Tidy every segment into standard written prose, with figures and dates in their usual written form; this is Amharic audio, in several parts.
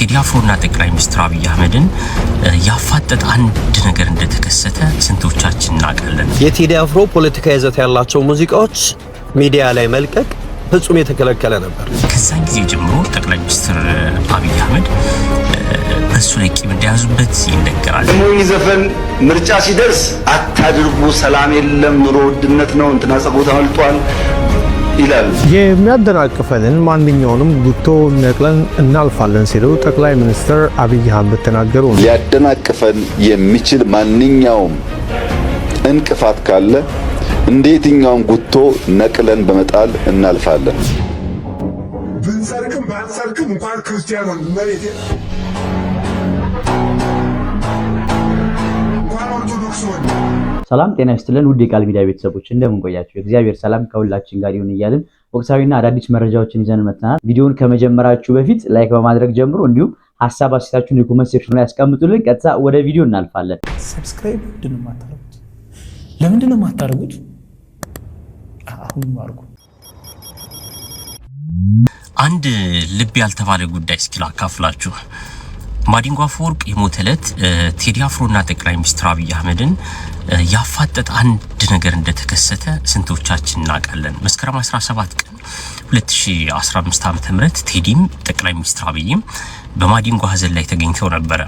ቴዲ አፍሮና ጠቅላይ ሚኒስትር አብይ አህመድን ያፋጠጠ አንድ ነገር እንደተከሰተ ስንቶቻችን እናውቃለን? የቴዲ አፍሮ ፖለቲካ ይዘት ያላቸው ሙዚቃዎች ሚዲያ ላይ መልቀቅ ፍጹም የተከለከለ ነበር። ከዛን ጊዜ ጀምሮ ጠቅላይ ሚኒስትር አብይ አህመድ በሱ ላይ ቂም እንደያዙበት ይነገራል። ሞኝ ዘፈን ምርጫ ሲደርስ አታድርጉ፣ ሰላም የለም፣ ኑሮ ውድነት ነው፣ እንትና ጸጉሩ ተመልጧል ይላል። የሚያደናቅፈንን ማንኛውንም ጉቶ ነቅለን እናልፋለን ሲሉ ጠቅላይ ሚኒስትር አብይ አህመድ ተናገሩ። ሊያደናቅፈን የሚችል ማንኛውም እንቅፋት ካለ እንዴትኛውም ጉቶ ነቅለን በመጣል እናልፋለን። ብንሰርክም ባንሰርክም እንኳን ክርስቲያኑን መሬት እንኳን ኦርቶዶክስ ሆነ። ሰላም ጤና ይስጥልን ውድ የቃል ሚዲያ ቤተሰቦች እንደምን ቆያችሁ? እግዚአብሔር ሰላም ከሁላችን ጋር ይሁን እያልን ወቅታዊና አዳዲስ መረጃዎችን ይዘን መጥተናል። ቪዲዮውን ከመጀመራችሁ በፊት ላይክ በማድረግ ጀምሩ። እንዲሁም ሐሳብ አስተያየታችሁን የኮሜንት ሴክሽን ላይ ያስቀምጡልን። ቀጥታ ወደ ቪዲዮ እናልፋለን። ሰብስክራይብ ለምንድን ነው የማታደርጉት? አሁን ማርኩ። አንድ ልብ ያልተባለ ጉዳይ እስኪ ላካፍላችሁ። ማዲንጎ አፈወርቅ የሞተ ዕለት ቴዲ አፍሮና ጠቅላይ ሚኒስትር አብይ አህመድን ያፋጠጠ አንድ ነገር እንደተከሰተ ስንቶቻችን እናውቃለን? መስከረም 17 ቀን 2015 ዓ.ም ቴዲም ጠቅላይ ሚኒስትር አብይም በማዲንጎ ሀዘን ላይ ተገኝተው ነበረ።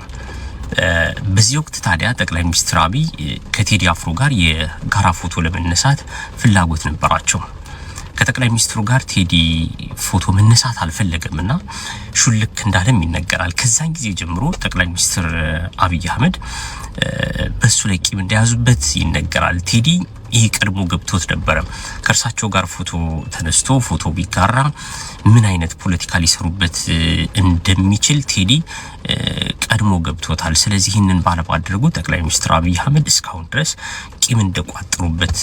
በዚህ ወቅት ታዲያ ጠቅላይ ሚኒስትር አብይ ከቴዲ አፍሮ ጋር የጋራ ፎቶ ለመነሳት ፍላጎት ነበራቸው። ከጠቅላይ ሚኒስትሩ ጋር ቴዲ ፎቶ መነሳት አልፈለገምና ሹልክ እንዳለም ይነገራል። ከዛን ጊዜ ጀምሮ ጠቅላይ ሚኒስትር አብይ አህመድ በሱ ላይ ቂም እንደያዙበት ይነገራል። ቴዲ ይሄ ቀድሞ ገብቶት ነበረ። ከእርሳቸው ጋር ፎቶ ተነስቶ ፎቶ ቢጋራ ምን አይነት ፖለቲካ ሊሰሩበት እንደሚችል ቴዲ ቀድሞ ገብቶታል። ስለዚህ ይህንን ባለማድረጉ ጠቅላይ ሚኒስትር አብይ አህመድ እስካሁን ድረስ ቂም እንደቋጠሩበት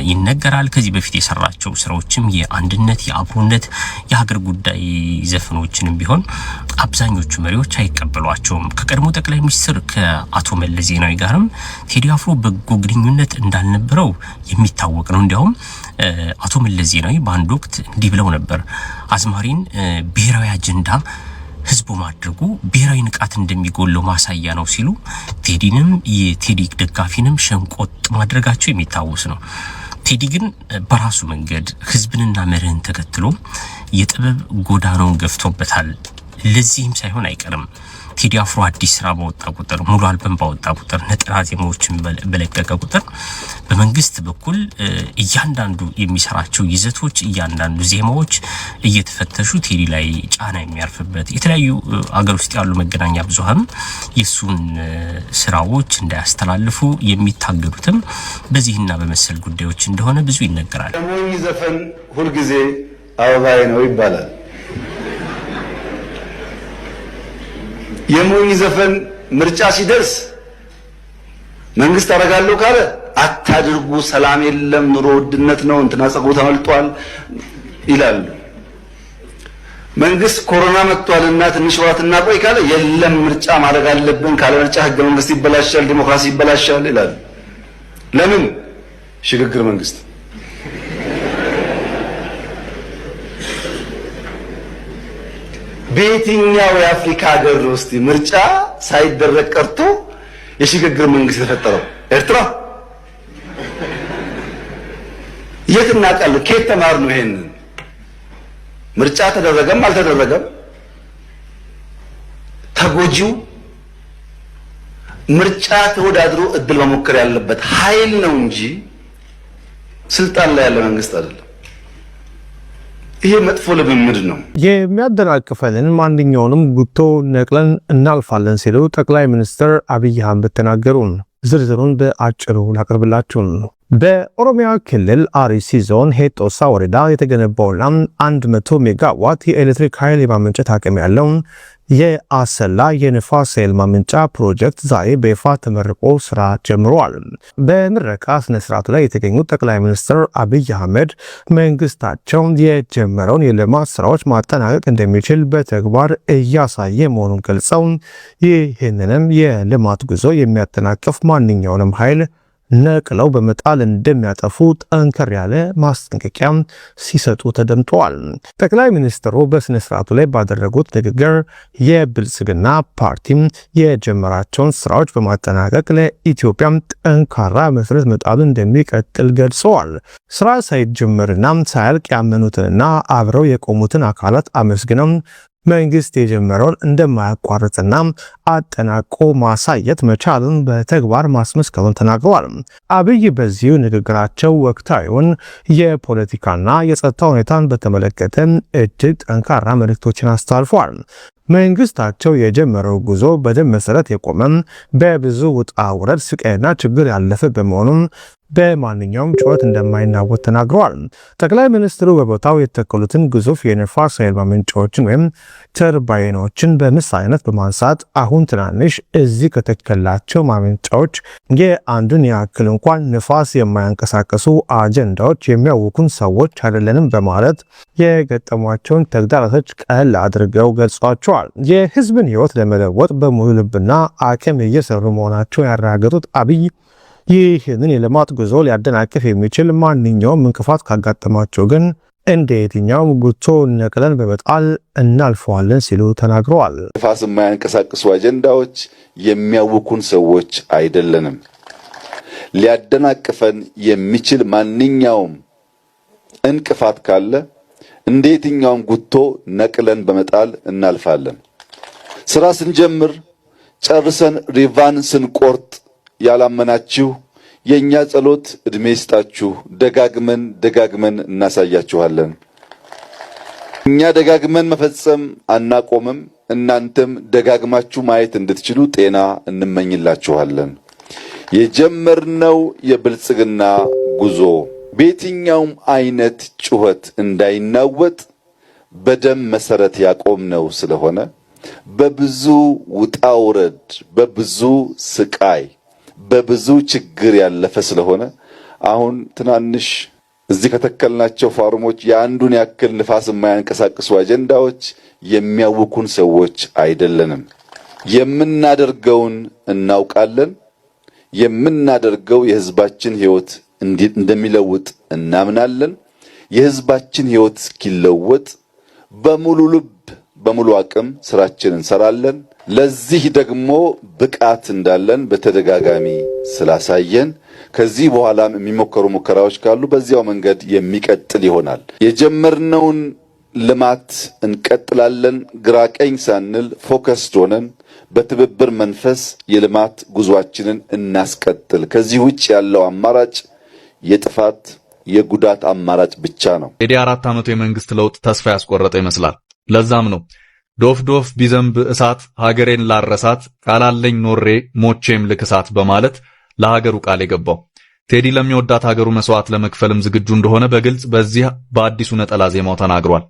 ይነገራል። ከዚህ በፊት የሰራቸው ስራዎችም የአንድነት፣ የአብሮነት፣ የሀገር ጉዳይ ዘፈኖችንም ቢሆን አብዛኞቹ መሪዎች አይቀበሏቸውም። ከቀድሞ ጠቅላይ ሚኒስትር ከአቶ መለስ ዜናዊ ጋርም ቴዲ አፍሮ በጎ ግንኙነት እንዳልነበረው የሚታወቅ ነው። እንዲያውም አቶ መለስ ዜናዊ በአንድ ወቅት እንዲህ ብለው ነበር። አዝማሪን ብሔራዊ አጀንዳ ህዝቡ ማድረጉ ብሔራዊ ንቃት እንደሚጎለው ማሳያ ነው ሲሉ ቴዲንም የቴዲ ደጋፊንም ሸንቆጥ ማድረጋቸው የሚታወስ ነው። ቴዲ ግን በራሱ መንገድ ህዝብንና መርህን ተከትሎ የጥበብ ጎዳናውን ገፍቶበታል። ለዚህም ሳይሆን አይቀርም ቴዲ አፍሮ አዲስ ስራ ባወጣ ቁጥር፣ ሙሉ አልበም ባወጣ ቁጥር፣ ነጠላ ዜማዎችን በለቀቀ ቁጥር በመንግስት በኩል እያንዳንዱ የሚሰራቸው ይዘቶች፣ እያንዳንዱ ዜማዎች እየተፈተሹ ቴዲ ላይ ጫና የሚያርፍበት የተለያዩ አገር ውስጥ ያሉ መገናኛ ብዙሃን የሱን ስራዎች እንዳያስተላልፉ የሚታገዱትም በዚህና በመሰል ጉዳዮች እንደሆነ ብዙ ይነገራል። ሞኝ ዘፈን ሁልጊዜ አበባዬ ነው ይባላል። የሞኝ ዘፈን ምርጫ ሲደርስ መንግስት አረጋለሁ ካለ አታድርጉ፣ ሰላም የለም፣ ኑሮ ውድነት ነው፣ እንትና ጸጉሩ ተመልጧል ይላሉ። መንግስት ኮሮና መጥቷልና ትንሽ ወራት እናቆይ ካለ የለም ምርጫ ማድረግ አለብን፣ ካለ ምርጫ ህገ መንግስት ይበላሻል፣ ዲሞክራሲ ይበላሻል ይላሉ። ለምን? ሽግግር መንግስት። በየትኛው የአፍሪካ ሀገር ውስጥ ምርጫ ሳይደረግ ቀርቶ የሽግግር መንግስት የተፈጠረው? ኤርትራ። የት እናውቃለን? ከየት ተማርነው? ይሄንን ምርጫ ተደረገም አልተደረገም ተጎጂው ምርጫ ተወዳድሮ እድል መሞከር ያለበት ኃይል ነው እንጂ ስልጣን ላይ ያለ መንግስት አይደለም። ይሄ መጥፎ ልምምድ ነው። የሚያደናቅፈንን ማንኛውንም ጉቶ ነቅለን እናልፋለን ሲሉ ጠቅላይ ሚኒስትር አብይ አህመድ ተናገሩ። ዝርዝሩን በአጭሩ ላቀርብላችሁ። በኦሮሚያ ክልል አርሲ ዞን ሄጦሳ ወረዳ የተገነባውና 100 ሜጋዋት የኤሌክትሪክ ኃይል የማመንጨት አቅም ያለው የአሰላ የንፋስ ኃይል ማመንጫ ፕሮጀክት ዛሬ በይፋ ተመርቆ ስራ ጀምሯል። በምረቃ ስነ ስርዓቱ ላይ የተገኙት ጠቅላይ ሚኒስትር አብይ አህመድ መንግስታቸው የጀመረውን የልማት ስራዎች ማጠናቀቅ እንደሚችል በተግባር እያሳየ መሆኑን ገልጸው ይህንንም የልማት ጉዞ የሚያጠናቅፍ ማንኛውንም ኃይል ነቅለው በመጣል እንደሚያጠፉ ጠንከር ያለ ማስጠንቀቂያ ሲሰጡ ተደምጠዋል። ጠቅላይ ሚኒስትሩ በስነ ስርዓቱ ላይ ባደረጉት ንግግር የብልጽግና ፓርቲ የጀመራቸውን ስራዎች በማጠናቀቅ ለኢትዮጵያ ጠንካራ መሰረት መጣሉ እንደሚቀጥል ገልጸዋል። ስራ ሳይጀመርና ሳያልቅ ያመኑትንና አብረው የቆሙትን አካላት አመስግነው መንግስት የጀመረውን እንደማያቋርጥና አጠናቆ ማሳየት መቻሉን በተግባር ማስመስከሩን ተናግረዋል። አብይ በዚሁ ንግግራቸው ወቅታዊውን የፖለቲካና የጸጥታ ሁኔታን በተመለከተ እጅግ ጠንካራ መልእክቶችን አስተላልፈዋል። መንግስታቸው የጀመረው ጉዞ በደም መሰረት የቆመ በብዙ ውጣ ውረድ ስቃይና ችግር ያለፈ በመሆኑም በማንኛውም ጩኸት እንደማይናወጥ ተናግረዋል። ጠቅላይ ሚኒስትሩ በቦታው የተከሉትን ግዙፍ የነፋስ ኃይል ማመንጫዎችን ወይም ተርባይኖችን በምሳሌነት በማንሳት አሁን ትናንሽ እዚህ ከተከላቸው ማመንጫዎች የአንዱን ያክል እንኳን ነፋስ የማያንቀሳቀሱ አጀንዳዎች የሚያውኩን ሰዎች አይደለንም በማለት የገጠሟቸውን ተግዳሮቶች ቀል አድርገው ገልጿቸዋል። የህዝብን ህይወት ለመለወጥ በሙሉ ልብና አቅም እየሰሩ መሆናቸውን ያረጋገጡት አብይ ይህንን የልማት ጉዞ ሊያደናቅፍ የሚችል ማንኛውም እንቅፋት ካጋጠማቸው ግን እንደ የትኛውም ጉቶ ነቅለን በመጣል እናልፈዋለን ሲሉ ተናግረዋል። ነፋስ የማያንቀሳቅሱ አጀንዳዎች የሚያውኩን ሰዎች አይደለንም። ሊያደናቅፈን የሚችል ማንኛውም እንቅፋት ካለ እንደ የትኛውም ጉቶ ነቅለን በመጣል እናልፋለን። ስራ ስንጀምር ጨርሰን ሪቫን ስንቆርጥ ያላመናችሁ የኛ ጸሎት እድሜ ይስጣችሁ፣ ደጋግመን እናሳያችኋለን። እኛ ደጋግመን መፈጸም አናቆምም። እናንተም ደጋግማችሁ ማየት እንድትችሉ ጤና እንመኝላችኋለን። የጀመርነው የብልጽግና ጉዞ በየትኛውም አይነት ጩኸት እንዳይናወጥ በደም መሰረት ያቆምነው ስለሆነ በብዙ ውጣ ውረድ፣ በብዙ ስቃይ፣ በብዙ ችግር ያለፈ ስለሆነ አሁን ትናንሽ እዚህ ከተከልናቸው ፋርሞች የአንዱን ያክል ንፋስ የማያንቀሳቅሱ አጀንዳዎች የሚያውኩን ሰዎች አይደለንም። የምናደርገውን እናውቃለን። የምናደርገው የህዝባችን ህይወት እንደሚለውጥ እናምናለን። የህዝባችን ህይወት እስኪለወጥ በሙሉ ልብ በሙሉ አቅም ስራችንን እንሰራለን። ለዚህ ደግሞ ብቃት እንዳለን በተደጋጋሚ ስላሳየን ከዚህ በኋላም የሚሞከሩ ሙከራዎች ካሉ በዚያው መንገድ የሚቀጥል ይሆናል። የጀመርነውን ልማት እንቀጥላለን። ግራቀኝ ሳንል ፎከስድ ሆነን በትብብር መንፈስ የልማት ጉዟችንን እናስቀጥል። ከዚህ ውጭ ያለው አማራጭ የጥፋት የጉዳት አማራጭ ብቻ ነው። የ4 ዓመቱ የመንግስት ለውጥ ተስፋ ያስቆረጠ ይመስላል። ለዛም ነው ዶፍ ዶፍ ቢዘንብ እሳት ሀገሬን ላረሳት ቃላለኝ ኖሬ ሞቼም ልክሳት በማለት ለሀገሩ ቃል የገባው። ቴዲ ለሚወዳት ሀገሩ መስዋዕት ለመክፈልም ዝግጁ እንደሆነ በግልጽ በዚህ በአዲሱ ነጠላ ዜማው ተናግሯል።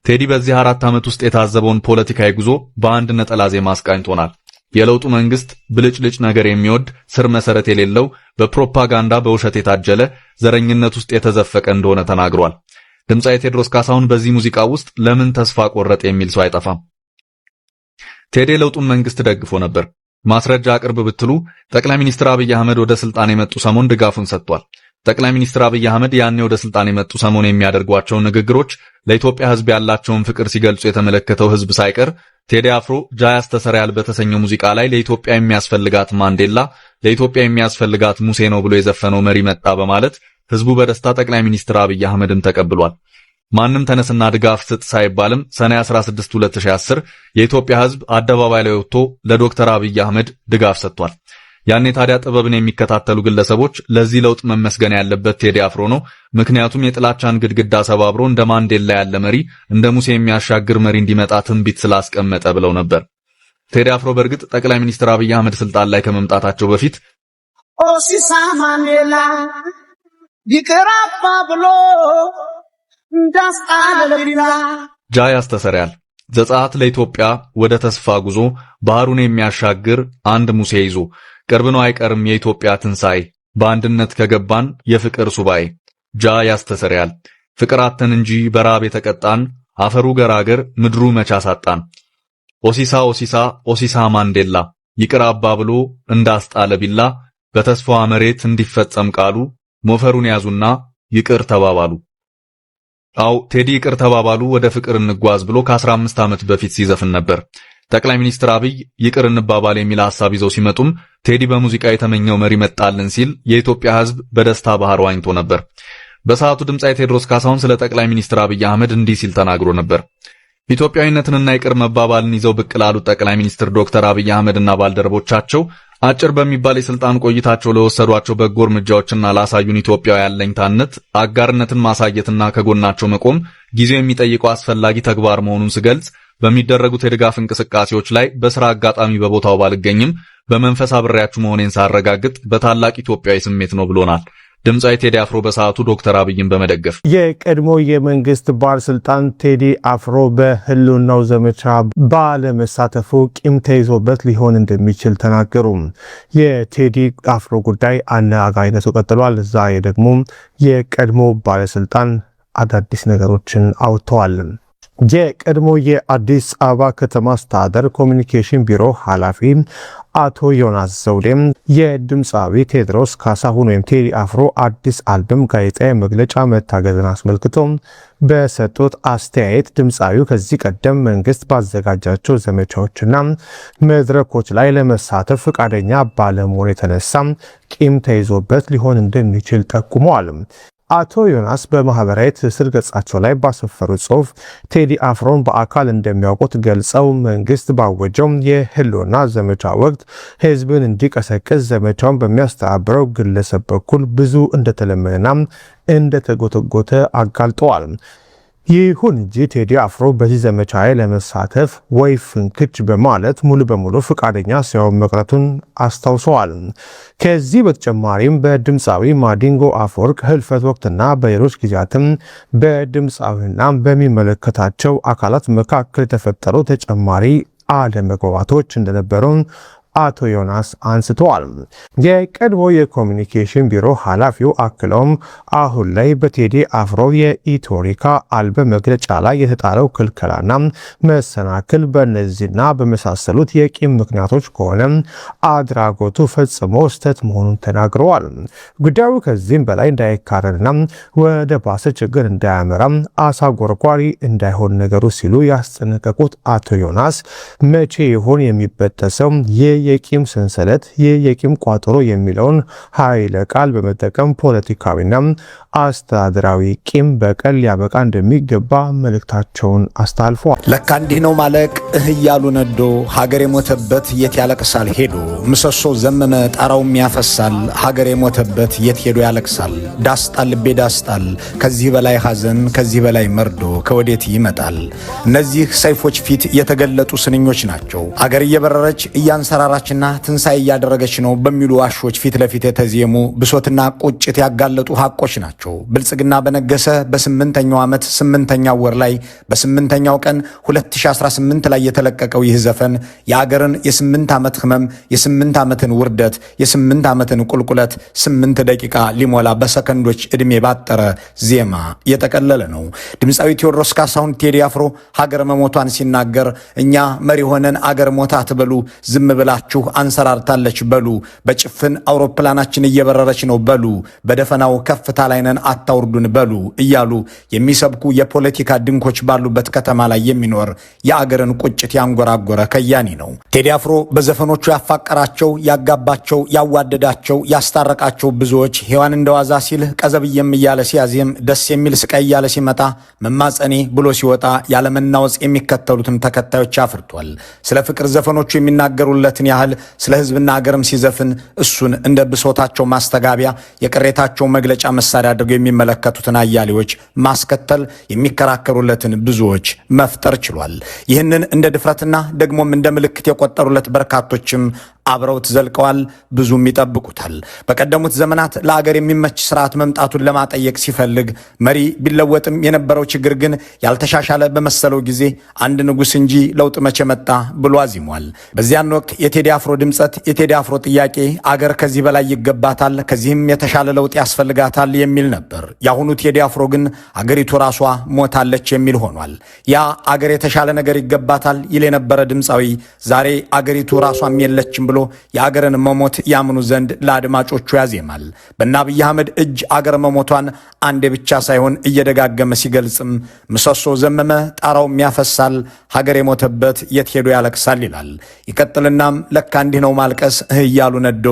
ቴዲ በዚህ 4 ዓመት ውስጥ የታዘበውን ፖለቲካዊ ጉዞ በአንድ ነጠላ ዜማ አስቃኝቶናል። የለውጡ መንግስት ብልጭልጭ ነገር የሚወድ ስር መሰረት የሌለው በፕሮፓጋንዳ በውሸት የታጀለ ዘረኝነት ውስጥ የተዘፈቀ እንደሆነ ተናግሯል። ድምጻዊ ቴዎድሮስ ካሳሁን በዚህ ሙዚቃ ውስጥ ለምን ተስፋ ቆረጠ የሚል ሰው አይጠፋም። ቴዲ ለውጡን መንግስት ደግፎ ነበር። ማስረጃ አቅርብ ብትሉ ጠቅላይ ሚኒስትር አብይ አህመድ ወደ ስልጣን የመጡ ሰሞን ድጋፉን ሰጥቷል። ጠቅላይ ሚኒስትር አብይ አህመድ ያኔ ወደ ስልጣን የመጡ ሰሞን የሚያደርጓቸው ንግግሮች ለኢትዮጵያ ህዝብ ያላቸውን ፍቅር ሲገልጹ የተመለከተው ህዝብ ሳይቀር ቴዲ አፍሮ ጃ ያስተሰርያል በተሰኘው ሙዚቃ ላይ ለኢትዮጵያ የሚያስፈልጋት ማንዴላ፣ ለኢትዮጵያ የሚያስፈልጋት ሙሴ ነው ብሎ የዘፈነው መሪ መጣ በማለት ህዝቡ በደስታ ጠቅላይ ሚኒስትር አብይ አህመድን ተቀብሏል። ማንም ተነስና ድጋፍ ስጥ ሳይባልም ሰኔ 16 2010 የኢትዮጵያ ህዝብ አደባባይ ላይ ወጥቶ ለዶክተር አብይ አህመድ ድጋፍ ሰጥቷል። ያኔ ታዲያ ጥበብን የሚከታተሉ ግለሰቦች ለዚህ ለውጥ መመስገን ያለበት ቴዲ አፍሮ ነው፣ ምክንያቱም የጥላቻን ግድግዳ ሰባብሮ እንደ ማንዴላ ያለ መሪ፣ እንደ ሙሴ የሚያሻግር መሪ እንዲመጣ ትንቢት ስላስቀመጠ ብለው ነበር። ቴዲ አፍሮ በእርግጥ ጠቅላይ ሚኒስትር አብይ አህመድ ስልጣን ላይ ከመምጣታቸው በፊት ኦሲሳ ማንዴላ ይቅራባ ብሎ እንዳስጣለልና ጃ ያስተሰርያል ዘጸአት ለኢትዮጵያ ወደ ተስፋ ጉዞ ባህሩን የሚያሻግር አንድ ሙሴ ይዞ ቅርብ ነው አይቀርም የኢትዮጵያ ትንሣኤ በአንድነት ከገባን የፍቅር ሱባኤ ጃ ያስተሰርያል ፍቅር አተን እንጂ በራብ የተቀጣን አፈሩ ገራገር ምድሩ መቻሳጣን ኦሲሳ ኦሲሳ ኦሲሳ ማንዴላ ይቅራባ ብሎ እንዳስጣለ ቢላ በተስፋዋ መሬት እንዲፈጸም ቃሉ ሞፈሩን ያዙና ይቅር ተባባሉ። አው ቴዲ ይቅር ተባባሉ ወደ ፍቅር እንጓዝ ብሎ ከ15 ዓመት በፊት ሲዘፍን ነበር። ጠቅላይ ሚኒስትር አብይ ይቅር እንባባል የሚል ሐሳብ ይዘው ሲመጡም ቴዲ በሙዚቃ የተመኘው መሪ መጣልን ሲል የኢትዮጵያ ሕዝብ በደስታ ባህር ዋኝቶ ነበር። በሰዓቱ ድምጻዊ ቴዎድሮስ ካሳሁን ስለ ጠቅላይ ሚኒስትር አብይ አህመድ እንዲህ ሲል ተናግሮ ነበር። ኢትዮጵያዊነትንና ይቅር መባባልን ይዘው ብቅ ላሉት ጠቅላይ ሚኒስትር ዶክተር አብይ አህመድና ባልደረቦቻቸው አጭር በሚባል የስልጣን ቆይታቸው ለወሰዷቸው በጎ እርምጃዎችና ላሳዩን ኢትዮጵያዊ ያለኝታነት አጋርነትን ማሳየትና ከጎናቸው መቆም ጊዜው የሚጠይቀው አስፈላጊ ተግባር መሆኑን ስገልጽ በሚደረጉት የድጋፍ እንቅስቃሴዎች ላይ በስራ አጋጣሚ በቦታው ባልገኝም በመንፈስ አብሬያችሁ መሆኔን ሳረጋግጥ በታላቅ ኢትዮጵያዊ ስሜት ነው ብሎናል። ድምጻዊ ቴዲ አፍሮ በሰዓቱ ዶክተር አብይን በመደገፍ የቀድሞ የመንግስት ባለስልጣን ቴዲ አፍሮ በህልውናው ዘመቻ ባለመሳተፉ ቂም ተይዞበት ሊሆን እንደሚችል ተናገሩ። የቴዲ አፍሮ ጉዳይ አነጋጋሪነቱ ቀጥሏል። ዛሬ ደግሞ የቀድሞ ባለስልጣን አዳዲስ ነገሮችን አውጥተዋል። የቀድሞ የአዲስ አበባ ከተማ አስተዳደር ኮሚኒኬሽን ቢሮ ኃላፊ አቶ ዮናስ ዘውዴም የድምፃዊ ቴዎድሮስ ካሳሁን ወይም ቴዲ አፍሮ አዲስ አልበም ጋዜጣዊ መግለጫ መታገዝን አስመልክቶ በሰጡት አስተያየት ድምፃዊው ከዚህ ቀደም መንግስት ባዘጋጃቸው ዘመቻዎችና መድረኮች ላይ ለመሳተፍ ፈቃደኛ ባለመሆኑ የተነሳ ቂም ተይዞበት ሊሆን እንደሚችል ጠቁመዋል። አቶ ዮናስ በማህበራዊ ትስስር ገጻቸው ላይ ባሰፈሩት ጽሑፍ ቴዲ አፍሮን በአካል እንደሚያውቁት ገልጸው መንግስት ባወጀው የህልውና ዘመቻ ወቅት ህዝብን እንዲቀሰቅስ ዘመቻውን በሚያስተባብረው ግለሰብ በኩል ብዙ እንደተለመነና እንደተጎተጎተ አጋልጠዋል። ይሁን እንጂ ቴዲ አፍሮ በዚህ ዘመቻ ላይ ለመሳተፍ ወይ ፍንክች በማለት ሙሉ በሙሉ ፈቃደኛ ሳይሆን መቅረቱን አስታውሰዋል። ከዚህ በተጨማሪም በድምፃዊ ማዲንጎ አፈወርቅ ህልፈት ወቅትና በሌሎች ጊዜያትም በድምፃዊና በሚመለከታቸው አካላት መካከል የተፈጠሩ ተጨማሪ አለመግባባቶች እንደነበሩ አቶ ዮናስ አንስተዋል። የቀድሞ የኮሚኒኬሽን ቢሮ ኃላፊው አክለውም አሁን ላይ በቴዲ አፍሮ የኢትዮሪካ አልበም መግለጫ ላይ የተጣለው ክልከላና መሰናክል በእነዚህና በመሳሰሉት የቂም ምክንያቶች ከሆነ አድራጎቱ ፈጽሞ ስህተት መሆኑን ተናግረዋል። ጉዳዩ ከዚህም በላይ እንዳይካረርና ወደ ባሰ ችግር እንዳያመራ አሳጎርጓሪ እንዳይሆን ነገሩ ሲሉ ያስጠነቀቁት አቶ ዮናስ መቼ ይሆን የሚበጠሰው የቂም ሰንሰለት የቂም ቋጠሮ የሚለውን ኃይለ ቃል በመጠቀም ፖለቲካዊና አስተዳደራዊ ቂም በቀል ሊያበቃ እንደሚገባ መልእክታቸውን አስተላልፈዋል። ለካ እንዲህ ነው ማለቅ እያሉ ነዶ ሀገር የሞተበት የት ያለቅሳል ሄዶ ምሰሶ ዘመመ ጣራውም ያፈሳል ሀገር የሞተበት የት ሄዶ ያለቅሳል ዳስጣል ልቤ ዳስጣል ከዚህ በላይ ሐዘን ከዚህ በላይ መርዶ ከወዴት ይመጣል። እነዚህ ሰይፎች ፊት የተገለጡ ስንኞች ናቸው። ሀገር እየበረረች እያንሰራራችና ትንሳኤ እያደረገች ነው በሚሉ ዋሾች ፊት ለፊት የተዜሙ ብሶትና ቁጭት ያጋለጡ ሐቆች ናቸው። ብልጽግና በነገሰ በ8ኛው ዓመት 8ኛው ወር ላይ በ8ኛው ቀን 2018 ላይ የተለቀቀው ይህ ዘፈን የአገርን የ8 ዓመት ህመም የ8 ዓመትን ውርደት የ8 ዓመትን ቁልቁለት 8 ደቂቃ ሊሞላ በሰከንዶች ዕድሜ ባጠረ ዜማ የጠቀለለ ነው። ድምፃዊ ቴዎድሮስ ካሳሁን ቴዲ አፍሮ ሀገር መሞቷን ሲናገር እኛ መሪ ሆነን አገር ሞታ አትበሉ፣ ዝም ብላችሁ አንሰራርታለች በሉ፣ በጭፍን አውሮፕላናችን እየበረረች ነው በሉ፣ በደፈናው ከፍታ ላይ ነን አታውርዱን በሉ እያሉ የሚሰብኩ የፖለቲካ ድንኮች ባሉበት ከተማ ላይ የሚኖር የአገርን ቁጭት ያንጎራጎረ ከያኒ ነው። ቴዲ አፍሮ በዘፈኖቹ ያፋቀራቸው፣ ያጋባቸው፣ ያዋደዳቸው፣ ያስታረቃቸው ብዙዎች ሔዋን እንደዋዛ ሲል ቀዘብየም እያለ ሲያዜም ደስ የሚል ስቃይ እያለ ሲመጣ መማጸኔ ብሎ ሲወጣ ያለመናወጽ የሚከተሉትም ተከታዮች አፍርቷል። ስለ ፍቅር ዘፈኖቹ የሚናገሩለትን ያህል ስለ ህዝብና አገርም ሲዘፍን እሱን እንደ ብሶታቸው ማስተጋቢያ የቅሬታቸው መግለጫ መሳሪያ አድርገው የሚመለከቱትን አያሌዎች ማስከተል የሚከራከሩለትን ብዙዎች መፍጠር ችሏል። ይህንን እንደ ድፍረትና ደግሞም እንደ ምልክት የቆጠሩለት በርካቶችም አብረውት ዘልቀዋል። ብዙም ይጠብቁታል። በቀደሙት ዘመናት ለአገር የሚመች ስርዓት መምጣቱን ለማጠየቅ ሲፈልግ መሪ ቢለወጥም የነበረው ችግር ግን ያልተሻሻለ በመሰለው ጊዜ አንድ ንጉሥ እንጂ ለውጥ መቼ መጣ ብሎ አዚሟል። በዚያን ወቅት የቴዲ አፍሮ ድምጸት፣ የቴዲ አፍሮ ጥያቄ አገር ከዚህ በላይ ይገባታል፣ ከዚህም የተሻለ ለውጥ ያስፈልጋታል የሚል ነበር። የአሁኑ ቴዲ አፍሮ ግን አገሪቱ ራሷ ሞታለች የሚል ሆኗል። ያ አገር የተሻለ ነገር ይገባታል ይል የነበረ ድምፃዊ ዛሬ አገሪቱ ራሷም የለችም ብሎ ብሎ የአገርን መሞት ያምኑ ዘንድ ለአድማጮቹ ያዜማል። በእነ አብይ አህመድ እጅ አገር መሞቷን አንዴ ብቻ ሳይሆን እየደጋገመ ሲገልጽም ምሰሶ ዘመመ ጣራውም ያፈሳል፣ ሀገር የሞተበት የት ሄዶ ያለቅሳል ይላል። ይቀጥልናም ለካ እንዲህ ነው ማልቀስ እያሉ ነዶ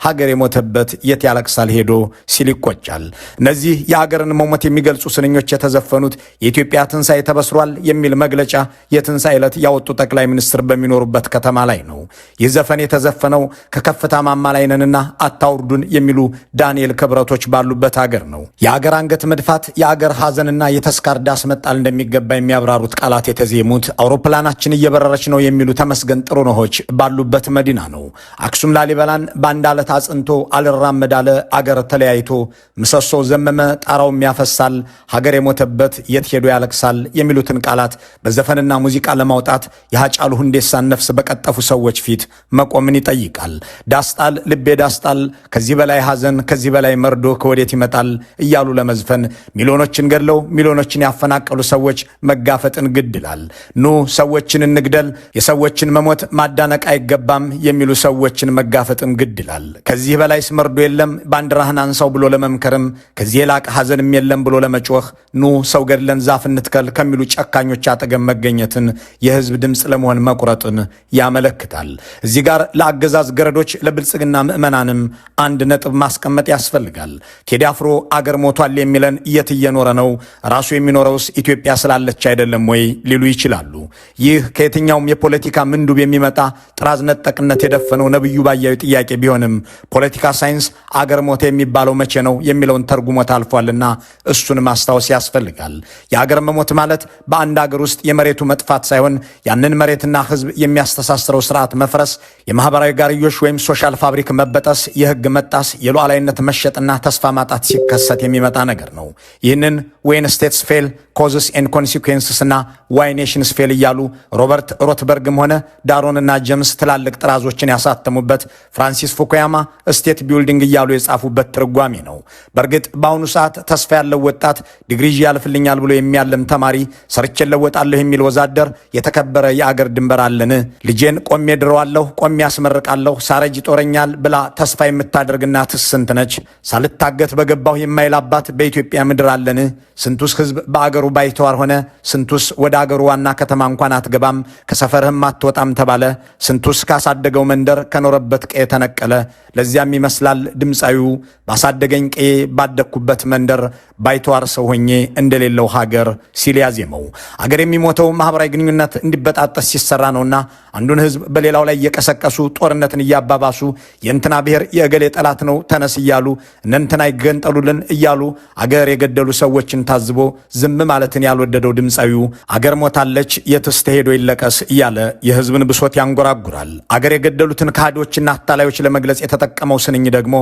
ሀገር የሞተበት የት ያለቅሳል ሄዶ ሲል ይቆጫል። እነዚህ የሀገርን መሞት የሚገልጹ ስንኞች የተዘፈኑት የኢትዮጵያ ትንሣኤ ተበስሯል የሚል መግለጫ የትንሣኤ ዕለት ያወጡ ጠቅላይ ሚኒስትር በሚኖሩበት ከተማ ላይ ነው። ይህ ዘፈን የተዘፈነው ከከፍታ ማማ ላይ ነንና አታውርዱን የሚሉ ዳንኤል ክብረቶች ባሉበት ሀገር ነው። የአገር አንገት መድፋት፣ የአገር ሐዘንና የተስካር ዳስ መጣል እንደሚገባ የሚያብራሩት ቃላት የተዜሙት አውሮፕላናችን እየበረረች ነው የሚሉ ተመስገን ጥሩነሆች ባሉበት መዲና ነው። አክሱም ላሊበላን በአንድ ዓለት አጽንቶ አልራመድ አለ አገር ተለያይቶ ምሰሶ ዘመመ ጣራውም ያፈሳል ሀገር የሞተበት የት ሄዶ ያለቅሳል የሚሉትን ቃላት በዘፈንና ሙዚቃ ለማውጣት የሃጫሉ ሁንዴሳን ነፍስ በቀጠፉ ሰዎች ፊት መቆምን ይጠይቃል። ዳስጣል ልቤ ዳስጣል፣ ከዚህ በላይ ሐዘን ከዚህ በላይ መርዶ ከወዴት ይመጣል እያሉ ለመዝፈን ሚሊዮኖችን ገድለው ሚሊዮኖችን ያፈናቀሉ ሰዎች መጋፈጥን ግድ ይላል። ኑ ሰዎችን እንግደል፣ የሰዎችን መሞት ማዳነቅ አይገባም የሚሉ ሰዎችን መጋፈጥን ግድ ይላል። ከዚህ በላይስ መርዶ የለም ባንዲራህን አንሳው ብሎ ለመምከርም ከዚህ የላቀ ሐዘንም የለም ብሎ ለመጮህ ኑ ሰው ገድለን ዛፍ እንትከል ከሚሉ ጨካኞች አጠገብ መገኘትን የህዝብ ድምፅ ለመሆን መቁረጥን ያመለክታል። እዚህ ጋር ለአገዛዝ ገረዶች ለብልጽግና ምዕመናንም አንድ ነጥብ ማስቀመጥ ያስፈልጋል። ቴዲ አፍሮ አገር ሞቷል የሚለን የት እየኖረ ነው? ራሱ የሚኖረውስ ኢትዮጵያ ስላለች አይደለም ወይ ሊሉ ይችላሉ። ይህ ከየትኛውም የፖለቲካ ምንዱብ የሚመጣ ጥራዝ ነጠቅነት የደፈነው ነብዩ ባያዊ ጥያቄ ቢሆንም ፖለቲካ ሳይንስ አገር ሞተ የሚባለው መቼ ነው የሚለውን ተርጉሞት አልፏልና እሱን ማስታወስ ያስፈልጋል። የአገር መሞት ማለት በአንድ አገር ውስጥ የመሬቱ መጥፋት ሳይሆን ያንን መሬትና ህዝብ የሚያስተሳስረው ስርዓት መፍረስ፣ የማህበራዊ ጋርዮሽ ወይም ሶሻል ፋብሪክ መበጠስ፣ የህግ መጣስ፣ የሉዓላዊነት መሸጥና ተስፋ ማጣት ሲከሰት የሚመጣ ነገር ነው። ይህንን ዌን ስቴትስ ፌል ኮዝስ ኤንድ ኮንሲኩዌንስስ እና ዋይ ኔሽንስ ፌል እያሉ ሮበርት ሮትበርግም ሆነ ዳሮንና ጀምስ ትላልቅ ጥራዞችን ያሳተሙበት፣ ፍራንሲስ ፉኩያማ ስቴት ቢልዲንግ እያሉ የጻፉበት ትርጓሜ ነው። በእርግጥ በአሁኑ ሰዓት ተስፋ ያለው ወጣት፣ ዲግሪ ያልፍልኛል ብሎ የሚያለም ተማሪ፣ ሰርቼ ለወጣለሁ የሚል ወዛደር የተከበረ የአገር ድንበር አለን፣ ልጄን ቆሜ ድረዋለሁ፣ ቆሜ ያስመርቃለሁ፣ ሳረጅ ጦረኛል ብላ ተስፋ የምታደርግና ትስንት ነች። ሳልታገት በገባሁ የማይላባት በኢትዮጵያ ምድር አለን። ስንቱስ ህዝብ በአገሩ ባይተዋር ሆነ፣ ስንቱስ ወደ አገሩ ዋና ከተማ እንኳን አትገባም፣ ከሰፈርህም አትወጣም ተባለ። ስንቱስ ካሳደገው መንደር ከኖረበት ቀዬ ተነቀለ። ለዚያም ይመስላል ድምፃዊው ባሳደገኝ ቀዬ ባደግኩበት መንደር ባይተዋር ሰው ሆኜ እንደሌለው ሀገር ሲል ያዜመው። አገር የሚሞተው ማህበራዊ ግንኙነት እንዲበጣጠስ ሲሰራ ነውና አንዱን ህዝብ በሌላው ላይ እየቀሰቀሱ ጦርነትን እያባባሱ የእንትና ብሔር የእገሌ ጠላት ነው ተነስ እያሉ እነንትና ይገንጠሉልን እያሉ አገር የገደሉ ሰዎችን ታዝቦ ዝም ማለትን ያልወደደው ድምፃዊው አገር ሞታለች የትስ ተሄዶ ይለቀስ እያለ የህዝብን ብሶት ያንጎራጉራል። አገር የገደሉትን ከሃዲዎችና አታላዮች ለመግለጽ የተጠቀመው ስንኝ ደግሞ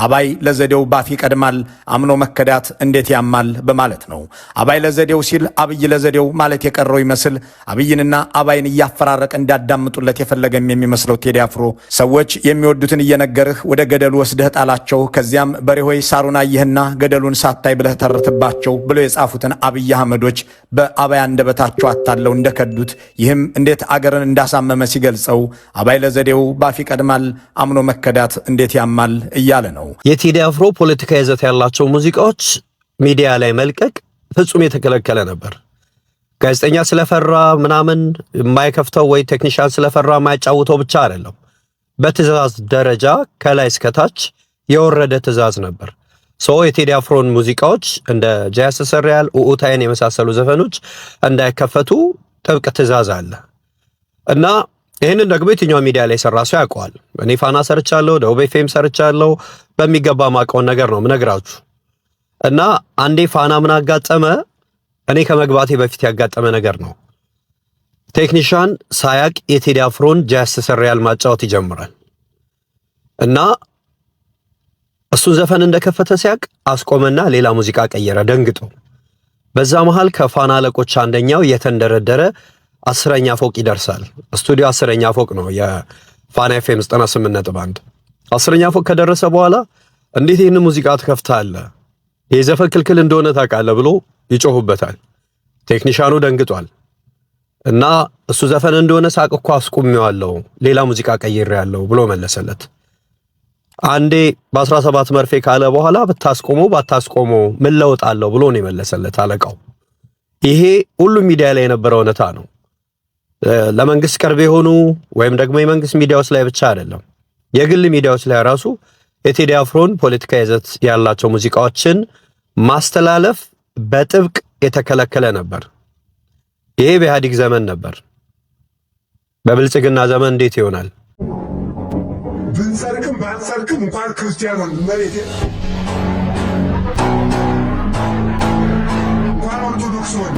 አባይ ለዘዴው ባፍ ይቀድማል፣ አምኖ መከዳት እንዴት ያማል በማለት ነው። አባይ ለዘዴው ሲል አብይ ለዘዴው ማለት የቀረው ይመስል አብይንና አባይን እያፈራረቀ እንዲያዳምጡለት የፈለገም የሚመስለው ቴዲ አፍሮ ሰዎች የሚወዱትን እየነገርህ ወደ ገደሉ ወስደህ ጣላቸው፣ ከዚያም በሬሆይ ሳሩን አየህና ገደሉን ሳታይ ብለህ ተርትባቸው ብሎ የጻፉትን አብይ አህመዶች በአባይ አንደበታቸው አታለው እንደከዱት ይህም እንዴት አገርን እንዳሳመመ ሲገልጸው አባይ ለዘዴው ባፍ ይቀድማል፣ አምኖ መከዳት እንዴት ያማል እያለ ነው። የቴዲ አፍሮ ፖለቲካ ይዘት ያላቸው ሙዚቃዎች ሚዲያ ላይ መልቀቅ ፍጹም የተከለከለ ነበር። ጋዜጠኛ ስለፈራ ምናምን የማይከፍተው ወይ ቴክኒሻን ስለፈራ የማይጫውተው ብቻ አይደለም። በትዕዛዝ ደረጃ ከላይ እስከታች የወረደ ትዕዛዝ ነበር። የቴዲ አፍሮን ሙዚቃዎች እንደ ጃያስ ሰሪያል ኡኡታይን የመሳሰሉ ዘፈኖች እንዳይከፈቱ ጥብቅ ትዕዛዝ አለ እና ይህንን ደግሞ የትኛው ሚዲያ ላይ ሰራ ሰው ያውቀዋል። እኔ ፋና ሰርቻለሁ፣ ደቡብ ኤፍኤም ሰርቻለሁ። በሚገባ ማውቀውን ነገር ነው ምነግራችሁ። እና አንዴ ፋና ምን አጋጠመ፣ እኔ ከመግባቴ በፊት ያጋጠመ ነገር ነው። ቴክኒሻን ሳያቅ የቴዲ አፍሮን ጃያስ ሰሪያል ማጫወት ይጀምራል እና እሱን ዘፈን እንደከፈተ ሲያቅ አስቆመና ሌላ ሙዚቃ ቀየረ ደንግጦ። በዛ መሃል ከፋና አለቆች አንደኛው የተንደረደረ 10ኛ ፎቅ ይደርሳል። ስቱዲዮ 10ኛ ፎቅ ነው የፋና ኤፍኤም 98.1። 10ኛ ፎቅ ከደረሰ በኋላ እንዴት ይህን ሙዚቃ ትከፍታለህ? የዘፈን ክልክል እንደሆነ ታውቃለህ ብሎ ይጮሁበታል። ቴክኒሻኑ ደንግጧል እና እሱ ዘፈን እንደሆነ ሳቅ እኮ አስቆሚዋለሁ ሌላ ሙዚቃ ቀይሬያለሁ ብሎ መለሰለት። አንዴ በ17 መርፌ ካለ በኋላ ብታስቆመው ባታስቆመው ምን ለውጥ አለው ብሎ ነው የመለሰለት አለቃው። ይሄ ሁሉም ሚዲያ ላይ የነበረው እውነታ ነው። ለመንግስት ቅርብ የሆኑ ወይም ደግሞ የመንግስት ሚዲያዎች ላይ ብቻ አይደለም፣ የግል ሚዲያዎች ላይ ራሱ የቴዲ አፍሮን ፖለቲካ ይዘት ያላቸው ሙዚቃዎችን ማስተላለፍ በጥብቅ የተከለከለ ነበር። ይሄ በኢህአዴግ ዘመን ነበር። በብልጽግና ዘመን እንዴት ይሆናል? ብንሰርቅም ባንሰርቅም እንኳን ክርስቲያን መሬቴ እንኳን ኦርቶዶክስ ሆነ